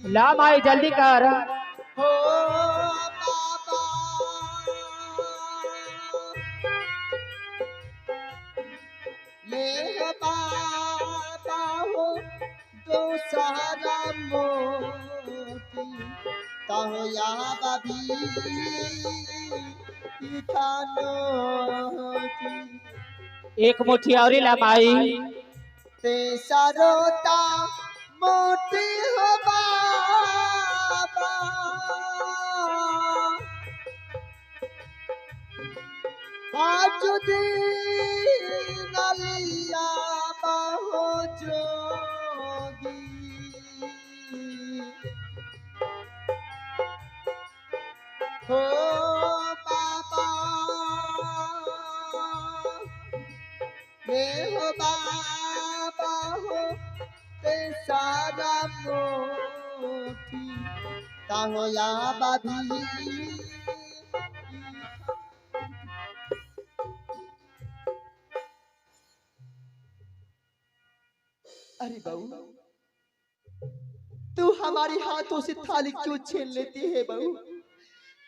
ला माई जल्दी कर। हो बाबा ले हो बाबा हो दो सारा मोती ताहो या बाबी खानो एक मुट्ठी और ला माई। ते सारोता मोती हो बाबा आज दिन लिया बाहो जोगी हो बाबा हो बाबा हो ते सारा मोती ताहो या बाबी अरे बहू तू हमारे हाथों से थाली क्यों छीन लेती है बहू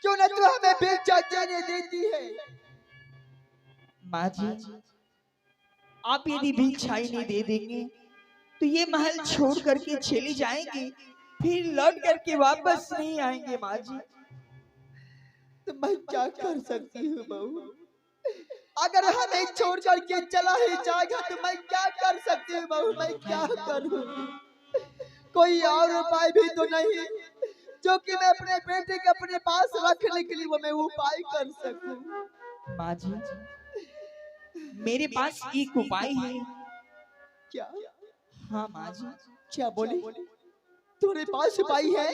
क्यों न तू हमें भिक्षा देने देती है माँ जी आप यदि भिक्षाई नहीं दे देंगे तो ये महल छोड़ करके चले जाएंगे फिर लौट करके वापस नहीं आएंगे माँ जी। तो मैं क्या कर सकती हूँ बहू अगर हमें छोड़ करके चला ही जाएगा तो मैं क्या कर सकती हूँ बहू मैं क्या करूँ कोई और उपाय भी तो नहीं जो कि मैं अपने बेटे के अपने पास रखने के लिए वो मैं उपाय कर सकूं माँ जी मेरे पास एक उपाय है। क्या हाँ माँ जी। क्या बोली तुम्हारे पास उपाय है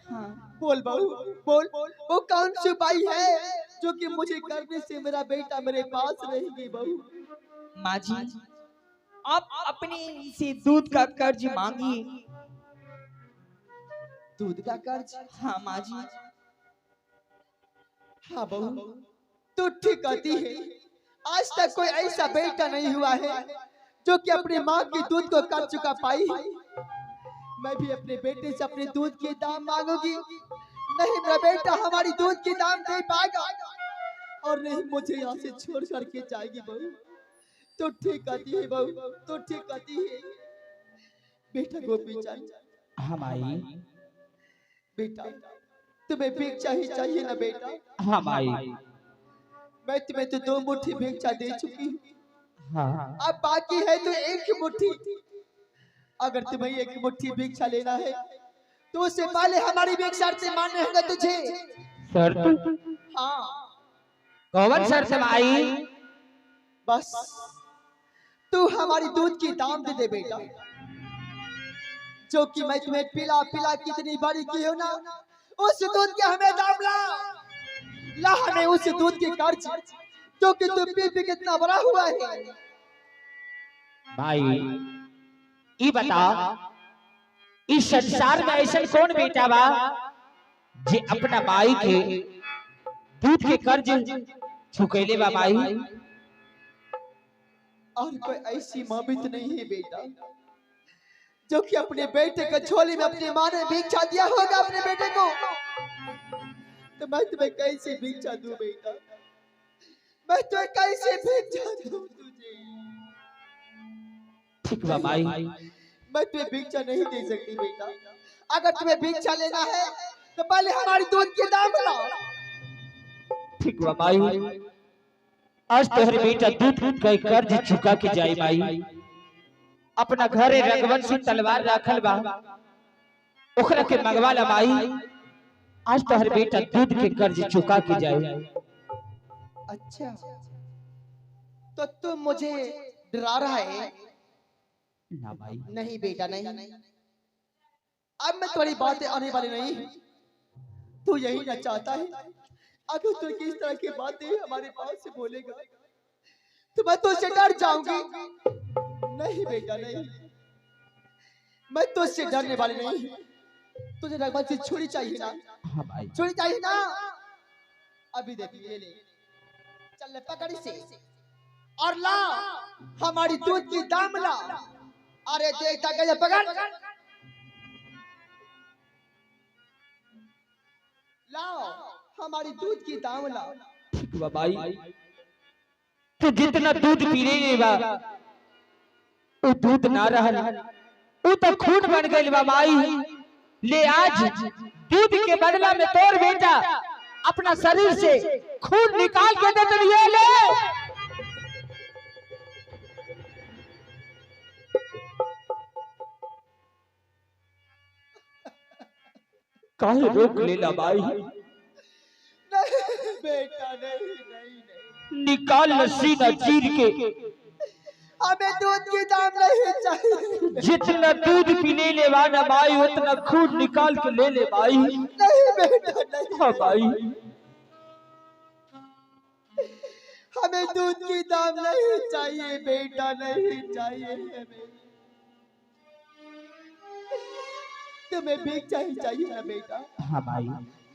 हाँ बोल बहू बोल वो कौन सी उपाय है जो कि मुझे करने से मेरा बेटा मेरे पास रहेगी बहू माँ जी आप अपने से दूध का कर्ज मांगिए। दूध का कर्ज हाँ माँ जी। हाँ बहू तू ठीक कहती है आज तक कोई ऐसा बेटा नहीं हुआ है जो कि अपनी माँ की दूध को कर चुका पाई मैं भी अपने बेटे से अपने दूध के दाम मांगूंगी नहीं मेरा बेटा हमारी दूध के दाम दे पाएगा और नहीं मुझे यहाँ से छोड़ करके जाएगी बहू तो ठीक कहती है बहू तो ठीक कहती है बेटा गोपी चंद हाँ माई। बेटा तुम्हें भिक्षा ही चाहिए ना बेटा हाँ माई। मैं तुम्हें तो 2 मुट्ठी भिक्षा दे चुकी हूँ हाँ अब बाकी है तो 1 मुट्ठी अगर तुम्हें 1 मुट्ठी भिक्षा लेना है तो उससे पहले हमारी भिक्षा से मान्य होगा तुझे शर्त। हाँ कौन शर्त माई? बस तू हमारी दूध की दाम दे बेटा जो कि मैं तुम्हें पिला पिला कितनी बड़ी की हो ना उस दूध के हमें दाम ला हमें उस दूध के कर्ज जो कि तू पी पी कितना बड़ा हुआ है भाई ये बता इस संसार में ऐसा कौन बेटा बा जे अपना माई के दूध के कर्ज चुकेले बा माई? और कोई ऐसी माँ भी तो नहीं है बेटा जो कि अपने बेटे के झोली में अपनी माँ ने भिक्षा दिया होगा अपने बेटे को तो मैं तुम्हें कैसे भिक्षा दूं बेटा मैं तुम्हें कैसे भिक्षा दूं तुझे ठीक बा माई। मैं तुम्हें भिक्षा नहीं दे सकती बेटा अगर तुम्हें भिक्षा लेना है तो पहले हमारी दूध के दाम लाओ ठीक बा माई। आज तोहरे बेटा दूध का कर्ज चुका के जाए माई। अपना घरे रघुवंशी तलवार रखल बा ओकरा के मंगवा ला माई। आज तोहरे बेटा दूध के कर्ज चुका के जाए। अच्छा तो तुम मुझे डरा रहा है ना भाई। नहीं बेटा नहीं अब मैं तुम्हारी बातें आने वाली नहीं तू यही ना चाहता है अगर तू किस तरह की बातें हमारे पास से बोलेगा तो मैं तुझसे डर जाऊंगी नहीं बेटा नहीं मैं तुझसे डरने वाली नहीं तुझे रघुवंश से छुरी चाहिए ना हाँ भाई। छुरी चाहिए ना अभी दे ये ले चल ले पकड़ से और ला हमारी दूध की दाम ला अरे देखता गया पकड़ लाओ हमारी दूध की दाम लाओ। ठीक बा माई, तू जितना दूध पीने बा वो दूध ना रहल, वो तो खून बन गइल बा माई। ले आज दूध के बदला में तोर बेटा अपना शरीर से खून निकाल के दे दिए। ले काहे रोक लेला माई? नहीं बेटा नहीं नहीं नहीं, निकाल लस्सी न चीर के। हमें दूध की दाम नहीं चाहिए। जितना दूध पीने ले वाला माई उतना खून निकाल के ले ले माई। नहीं बेटा नहीं, हाँ माई, हमें दूध की दाम नहीं चाहिए बेटा, नहीं चाहिए हमें। तुम्हें भिक्षा ही चाहिए ना बेटा? हाँ माई,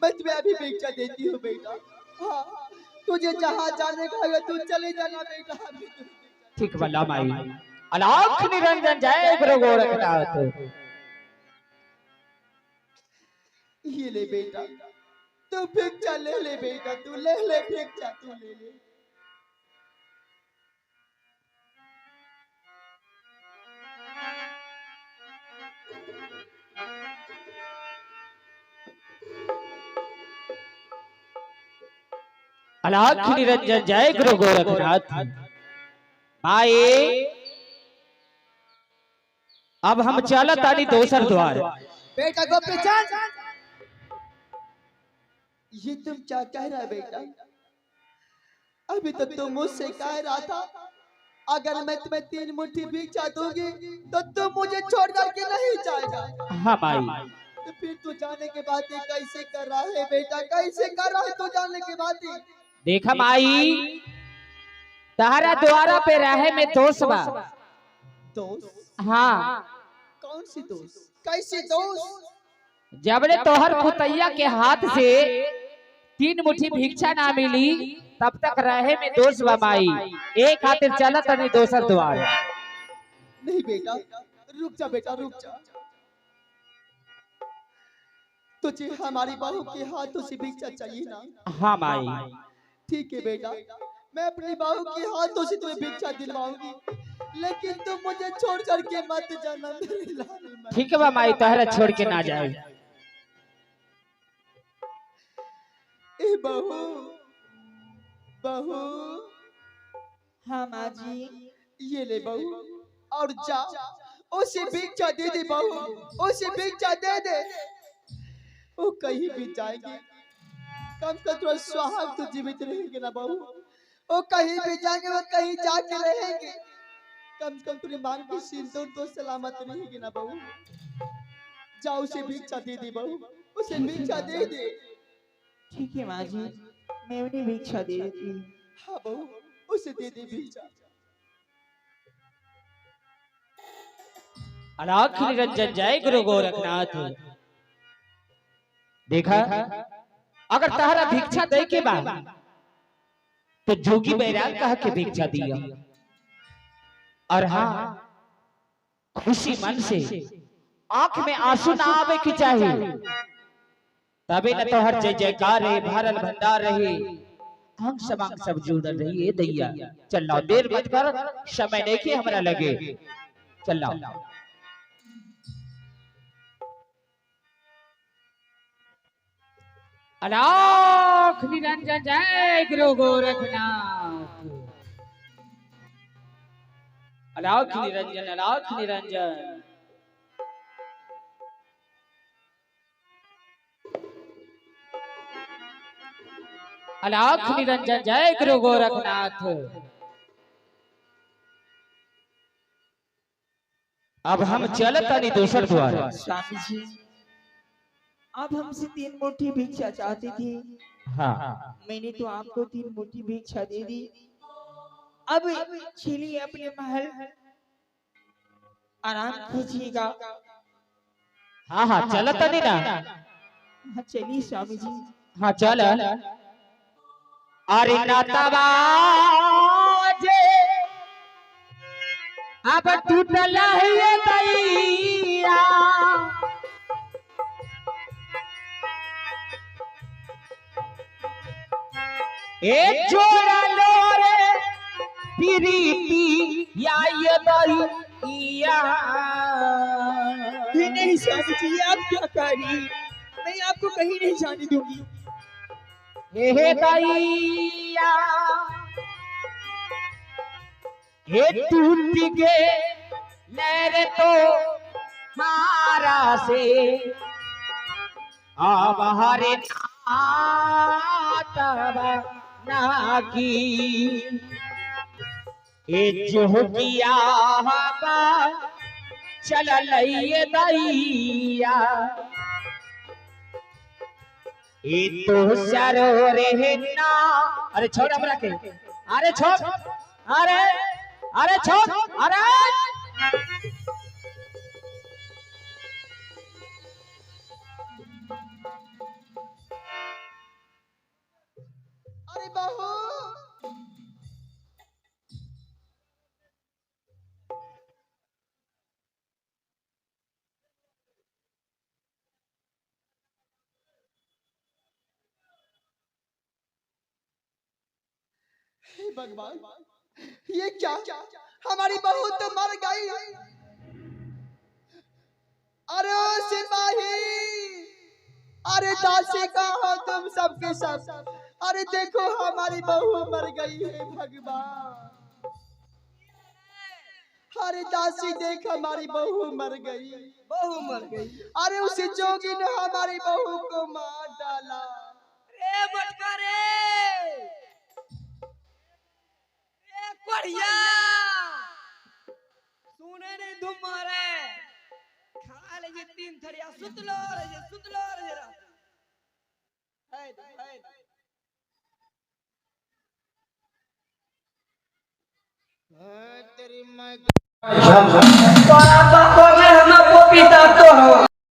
मैं तुम्हें अभी भिक्षा देती हूँ बेटा। हाँ, तुझे जहाँ जाने का है तू चले जाना बेटा। अभी ठीक भला माई। अलाख निरंजन जय गुरु गोरखनाथ। ये ले बेटा, तू भिक्षा ले ले बेटा, तू ले ले भिक्षा, तू ले ले। अलाख निरंजन जय गुरु गोरखनाथ। माई अब हम चलत आनी दोसर द्वार। बेटा गोपी चल। ये तुम क्या कह रहा है बेटा? अभी तो तुम मुझसे कह रहा था अगर मैं तुम्हें 3 मुट्ठी भिक्षा दूंगी तो तुम मुझे छोड़ करके नहीं जाएगा। हाँ माई, तो फिर तू जाने के बाद ये कैसे कर रहा है बेटा? कैसे कर रहा है तू जाने के बाद? देखा माई, तारा द्वारा पे रहे में दोष बा। दोस्त? हाँ, कौन सी दोस्त? कैसी दोस्त? जबले तोहर खुतैया के हाथ से 3 मुट्ठी भिक्षा ना मिली तब तक रहे में दोष बा माई। एक खातिर चलत नहीं दोसर द्वार। नहीं बेटा, रुक जा बेटा, रुक जा। तुझे हमारी बहू के हाथों से भिक्षा चाहिए ना? हाँ माई, ठीक है बेटा, मैं अपनी बहू के हाथों से तुम्हें भिक्षा दिलवाऊंगी, लेकिन तुम मुझे छोड़ करके मत जाना मेरे लाल। ठीक है माई, तोहरा छोड़ के ना जाए। ए बहू, बहू। हाँ माँ जी। ये ले बहू, और जा उसे भिक्षा दे दे बहू, उसे भिक्षा दे दे। वो कहीं भी जाएगी, कम से कम सुहाग तो जीवित रहेंगे ना बहू। वो कहीं भी जाएंगे, वो कहीं जाके रहेंगे, कम से कम तुम्हें मांग की सिंदूर तो सलामत रहेगी ना बहू। जाओ उसे भिक्षा दे दे बहू, उसे भिक्षा दे दे। ठीक है माँ जी, मैं उन्हें भिक्षा दे देती हूँ। हाँ बहू, उसे दे दे भिक्षा। अलाख निरंजन जय गुरु गोरखनाथ। देखा, अगर तहरा भिक्षा दे के बाद तो जोगी बैराग कह के भिक्षा दिया। और हाँ, खुशी मन से आंख में आंसू ना आवे की चाहिए, तबे न तो हर जय जयकार रहे, भरल भंडार रहे, अंग सब जुड़ल रही। दैया चल लाओ, देर मत कर, समय देखिए हमरा लगे। चल लाओ। अलाख निरंजन जय गुरु गोरखनाथ। अलाख निरंजन, अलाख निरंजन। अलाख निरंजन जय गुरु गोरखनाथ। अब हम चलत आनी दोसर द्वार। स्वामी जी, आप हमसे 3 मुट्ठी भिक्षा चाहती थी। हाँ, मैंने तो आपको 3 मुट्ठी भिक्षा दे दी। अब चलिए अपने महल आराम कीजिएगा। हाँ हाँ, चलत आनी ना। हाँ चलिए स्वामी जी। हाँ चल। अरे नाताबाजे अब टूटल है दैया, ए जोड़ा लो रे प्रीति या ये दैया। नहीं स्वामी जी, आप क्या कह रही, मैं आपको कहीं नहीं जाने दूंगी। हे दैया हे टूट गए मेरे तो मारा से अब हरे ना की ए जो किया चल लइए दैया ए तो सरो रे ना। अरे छोड़ हमरा के, अरे छोड़, अरे अरे छोड़, अरे अरे बहू हे भगवान, ये क्या, हमारी बहू तो मर गई। अरे ओ सिपाही, अरे दासी कहाँ तुम सबके सब, अरे देखो हमारी बहू मर गई है भगवान। अरे दासी देख हमारी बहू मर गई, बहू मर गई। अरे उसी जोगी ने हमारी बहू को मार डाला। रे मटका रे, बढ़िया सुने नहीं तुम मारे खा ले ये 3 थरिया सुतलो रे जरा तेरी मां तोरा बाप में हम पिता तो हो।